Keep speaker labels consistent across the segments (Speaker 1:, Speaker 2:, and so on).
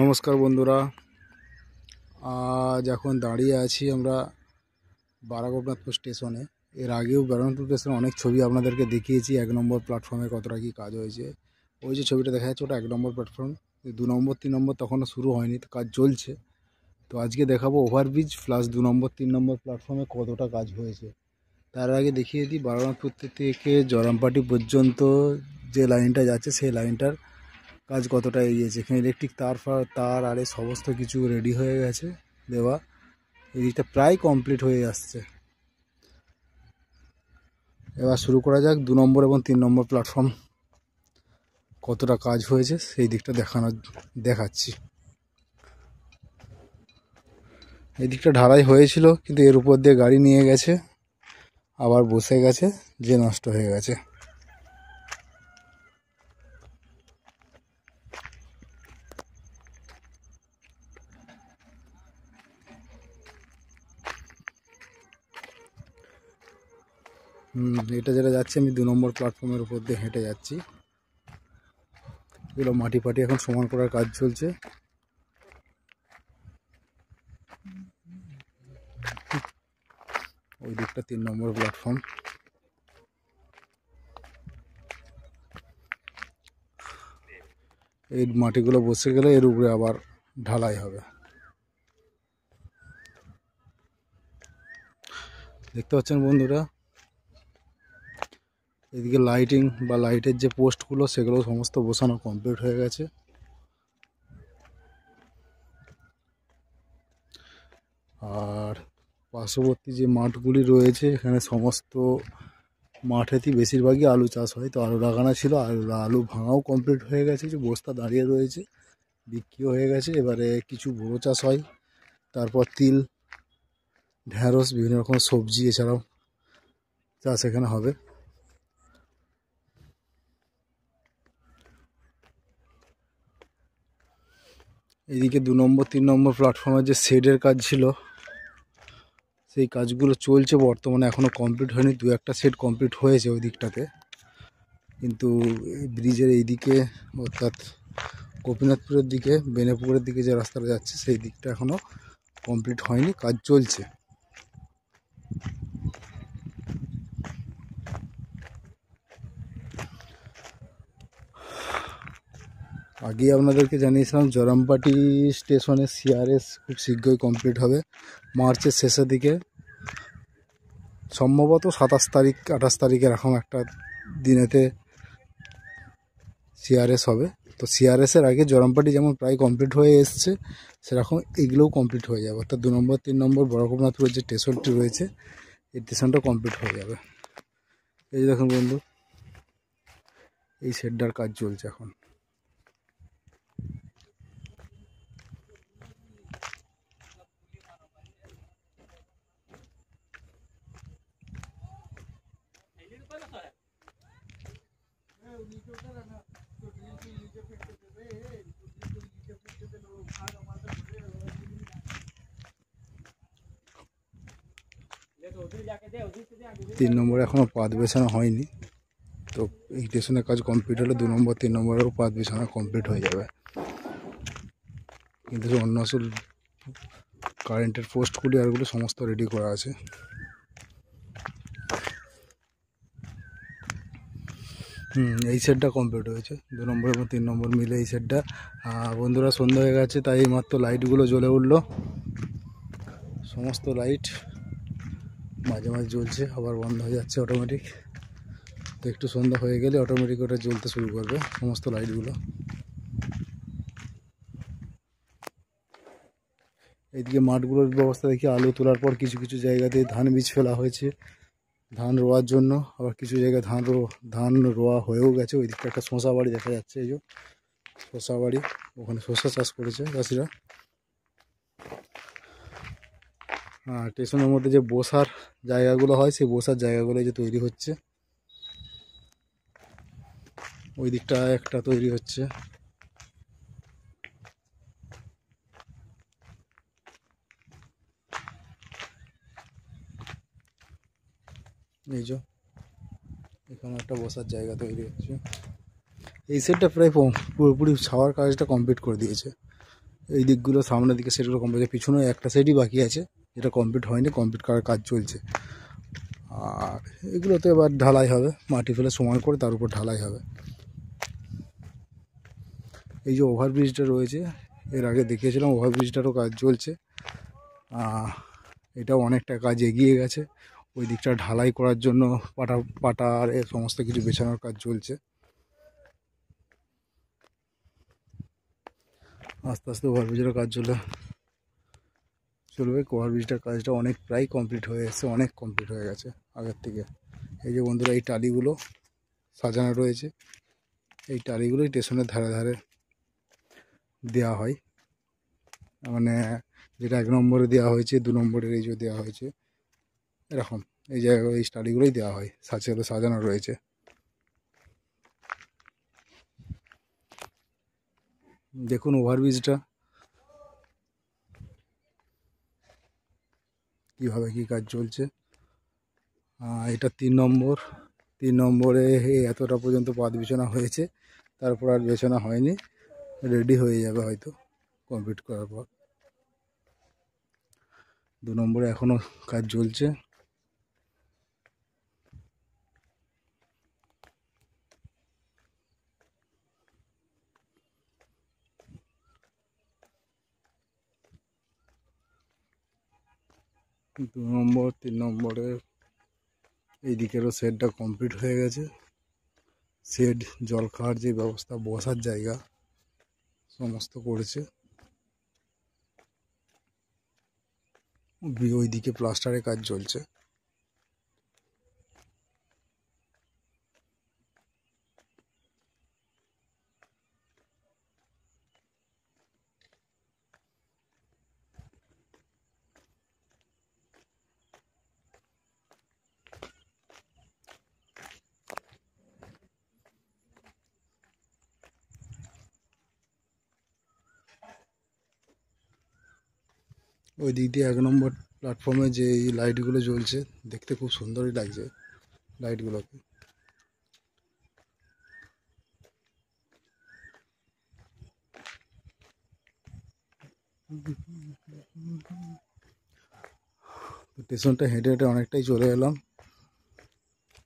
Speaker 1: নমস্কার বন্ধুরা, আজ এখন দাঁড়িয়ে আছি আমরা বারাগোপনাথপুর স্টেশনে। এর আগেও বারাগোপনাথপুর স্টেশনে অনেক ছবি আপনাদেরকে দেখিয়েছি। 1 নম্বর প্ল্যাটফর্মে কতটা কী কাজ হয়েছে, ওই যে ছবিটা দেখা যাচ্ছে ওটা 1 নম্বর প্ল্যাটফর্ম। 2 নম্বর 3 নম্বর তখনও শুরু হয়নি, তো কাজ চলছে। তো আজকে দেখাবো ওভারব্রিজ প্লাস 2 নম্বর 3 নম্বর প্ল্যাটফর্মে কতটা কাজ হয়েছে। তার আগে দেখিয়ে দিই বারাগোপনাথপুর থেকে জরামপাটি পর্যন্ত যে লাইনটা যাচ্ছে সেই লাইনটার কাজ কতটা এগিয়েছে। এখানে ইলেকট্রিক তার আর এই সমস্ত কিছু রেডি হয়ে গেছে দেওয়া। এদিকটা প্রায় কমপ্লিট হয়ে আসছে। এবার শুরু করা যাক 2 নম্বর এবং 3 নম্বর প্ল্যাটফর্ম কতটা কাজ হয়েছে সেই দিকটা দেখাচ্ছি। এই দিকটা ঢালাই হয়েছিল, কিন্তু এর উপর দিয়ে গাড়ি নিয়ে গেছে, আবার বসে গেছে, যে নষ্ট হয়ে গেছে। এটা যেটা যাচ্ছে, আমি 2 নম্বর প্ল্যাটফর্মের উপর দিয়ে হেঁটে যাচ্ছি। এগুলো মাটি ফাটি এখন সমান করার কাজ চলছে। ওই দিকটা 3 নম্বর প্ল্যাটফর্ম। এই মাটিগুলো বসে গেলে এর উপরে আবার ঢালাই হবে। দেখতে পাচ্ছেন বন্ধুরা, এদিকে লাইটিং বা লাইটের যে পোস্টগুলো সেগুলো সমস্ত বসানো কমপ্লিট হয়ে গেছে। আর পার্শ্ববর্তী যে মাঠগুলি রয়েছে, এখানে সমস্ত মাঠেতেই বেশিরভাগই আলু চাষ হয়। তো আলু লাগানো ছিল, আলু ভাঙাও কমপ্লিট হয়ে গেছে, যে বস্তা দাঁড়িয়ে রয়েছে, বিক্রিও হয়ে গেছে। এবারে কিছু বড়ো চাষ হয়, তারপর তিল, ঢ্যাঁড়স, বিভিন্ন রকম সবজি এছাড়াও চাষ এখানে হবে। এদিকে 2 নম্বর 3 নম্বর প্ল্যাটফর্মের যে শেডের কাজ ছিল সেই কাজগুলো চলছে বর্তমানে, এখনও কমপ্লিট হয়নি। 2-1টা শেড কমপ্লিট হয়েছে ওই দিকটাতে, কিন্তু ব্রিজের এই দিকে অর্থাৎ গোপীনাথপুরের দিকে, বেনেপুরের দিকে যে রাস্তাটা যাচ্ছে সেই দিকটা এখনও কমপ্লিট হয়নি, কাজ চলছে। আগে আপনাদেরকে জানিয়েছিলাম জরামপাটি স্টেশনে সিআরএস খুব শীঘ্রই কমপ্লিট হবে, মার্চের শেষের দিকে, সম্ভবত 27 তারিখ 28 তারিখ এরকম একটা দিনেতে সিআরএস হবে। তো সিআরএসের আগে জরামপাটি যেমন প্রায় কমপ্লিট হয়ে এসছে, সেরকম এগুলোও কমপ্লিট হয়ে যাবে। অর্থাৎ 2 নম্বর 3 নম্বর বারাগোপনাথপুরের যে স্টেশনটি রয়েছে এই স্টেশনটা কমপ্লিট হয়ে যাবে। এই দেখুন বন্ধু, এই শেডটার কাজ চলছে এখন। তিন নম্বরে এখনও পাত বেছানো হয়নি, তো এই স্টেশনের কাজ কমপ্লিট হলে 2 নম্বর 3 নম্বরেও পাত বেছানো কমপ্লিট হয়ে যাবে। কিন্তু অন্য আসল কারেন্টের পোস্টগুলি আরগুলো সমস্ত রেডি করা আছে। এই সেটটা কমপ্লিট হয়েছে 2 নম্বর এবং 3 নম্বর মিলে এই সেটটা। বন্ধুরা, সন্ধ্যা হয়ে গেছে, তাই মাত্র লাইটগুলো জ্বলে উঠলো। সমস্ত লাইট মাঝে মাঝে জ্বলছে, আবার বন্ধ হয়ে যাচ্ছে অটোমেটিক। তো একটু সন্ধ্যা হয়ে গেলে অটোমেটিক ওটা জ্বলতে শুরু করবে সমস্ত লাইটগুলো। এইদিকে মাঠগুলোর ব্যবস্থা দেখি, আলু তোলার পর কিছু কিছু জায়গাতে ধান বীজ ফেলা হয়েছে ধান রোয়ার জন্য, আবার কিছু জায়গায় ধান রোয়া হয়েও গেছে। ওই দিকটা একটা শশা বাড়ি দেখা যাচ্ছে, এই যে শশা বাড়ি, ওখানে শশা চাষ করেছে চাষিরা। স্টেশনের মধ্যে যে বসার জায়গাগুলো হয় সেই বসার জায়গাগুলো যে তৈরি হচ্ছে, ওই দিকটা একটা তৈরি হচ্ছে। এই যে এখানে একটা বসার জায়গা তৈরি হচ্ছে। এই সেটটা প্রায় পুরোপুরি ছাওয়ার কাজটা কমপ্লিট করে দিয়েছে। এই দিকগুলো সামনের দিকে সেটগুলো কমপ্লিট আছে, পিছনে একটা সাইডই বাকি আছে যেটা কমপ্লিট হয়নি, কমপ্লিট করার কাজ চলছে। আর এগুলো তো এবার ঢালাই হবে, মাটি ফেলে সমান করে তার উপর ঢালাই হবে। এই যে ওভারব্রিজটা রয়েছে, এর আগে দেখিয়েছিলাম, ওভারব্রিজটারও কাজ চলছে। এটাও অনেকটা কাজ এগিয়ে গেছে। ওই দিকটা ঢালাই করার জন্য পাটা আর এ সমস্ত কিছু বেছানোর কাজ চলছে। আস্তে আস্তে ওভারব্রিজের কাজ চলবে। ওভারব্রিজটার কাজটা অনেক প্রায় কমপ্লিট হয়ে এসেছে, অনেক কমপ্লিট হয়ে গেছে আগের থেকে। এই যে বন্ধুরা, এই টালিগুলো সাজানো রয়েছে, এই টালিগুলোই স্টেশনের ধারে ধারে দেওয়া হয়। মানে যেটা 1 নম্বরে দেওয়া হয়েছে, 2 নম্বরের এই যে দেওয়া হয়েছে, এরকম এই জায়গায় এই টালিগুলোই দেওয়া হয়, সাজানো রয়েছে। দেখুন ওভারব্রিজটা কীভাবে কী কাজ চলছে। এটা 3 নম্বর। 3 নম্বরে এতটা পর্যন্ত পাত বিছানা হয়েছে, তারপর আর বিছানা হয়নি, রেডি হয়ে যাবে হয়তো কমপ্লিট করার পর। 2 নম্বরে এখনও কাজ চলছে। দু নম্বর 3 নম্বরে এই দিকেরও শেডটা কমপ্লিট হয়ে গেছে। শেড, জল খাওয়ার যে ব্যবস্থা, বসার জায়গা সমস্ত করেছে। ওই দিকে প্লাস্টারের কাজ চলছে। ওই দিক দিয়ে 1 নম্বর প্ল্যাটফর্মে যে এই লাইটগুলো জ্বলছে, দেখতে খুব সুন্দরই লাগছে লাইটগুলোকে। স্টেশনটা হেঁটে হেঁটে অনেকটাই চলে এলাম।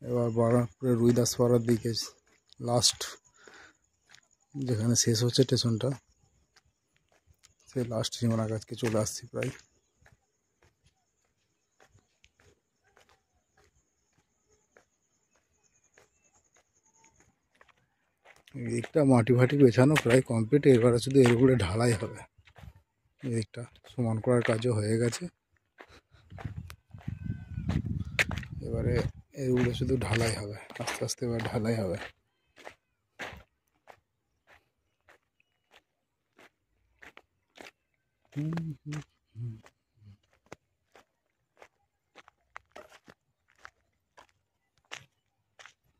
Speaker 1: এবার বারাকপুরের রুইদাসপাড়ার দিকে, লাস্ট যেখানে শেষ হচ্ছে স্টেশনটা, সেই লাস্ট সীমানার কাছকে চলে আসছি প্রায়। এদিকটা মাটি ফাটি বেছানো প্রায় কমপ্লিট, এবারে শুধু এর উপরে ঢালাই হবে। এদিকটা সমান করার কাজও হয়ে গেছে, এবারে এর উপরে শুধু ঢালাই হবে, আস্তে আস্তে এবার ঢালাই হবে।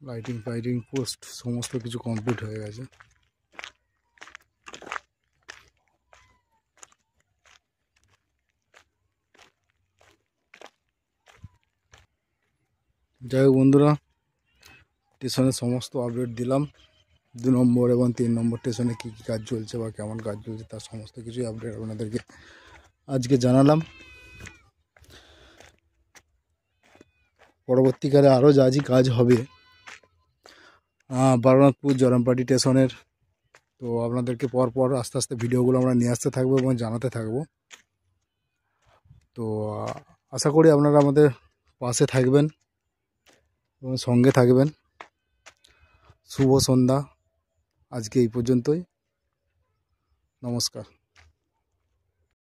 Speaker 1: লাইটিং ফাইটিং পোস্ট সমস্ত কিছু কমপ্লিট হয়ে গেছে। যাই হোক বন্ধুরা, স্টেশনের সমস্ত আপডেট দিলাম। 2 নম্বর এবং 3 নম্বর স্টেশনে কী কী কাজ চলছে বা কেমন কাজ চলছে তার সমস্ত কিছুই আপডেট আপনাদেরকে আজকে জানালাম। পরবর্তীকালে আরও যা কাজ হবে বারনাথপুর জরামপাটি স্টেশনের, তো আপনাদেরকে পরপর আস্তে আস্তে ভিডিওগুলো আমরা নিয়ে আসতে থাকবো এবং জানাতে থাকবো। তো আশা করি আপনারা আমাদের পাশে থাকবেন এবং সঙ্গে থাকবেন। শুভ সন্ধ্যা, আজকে এই পর্যন্তই, নমস্কার।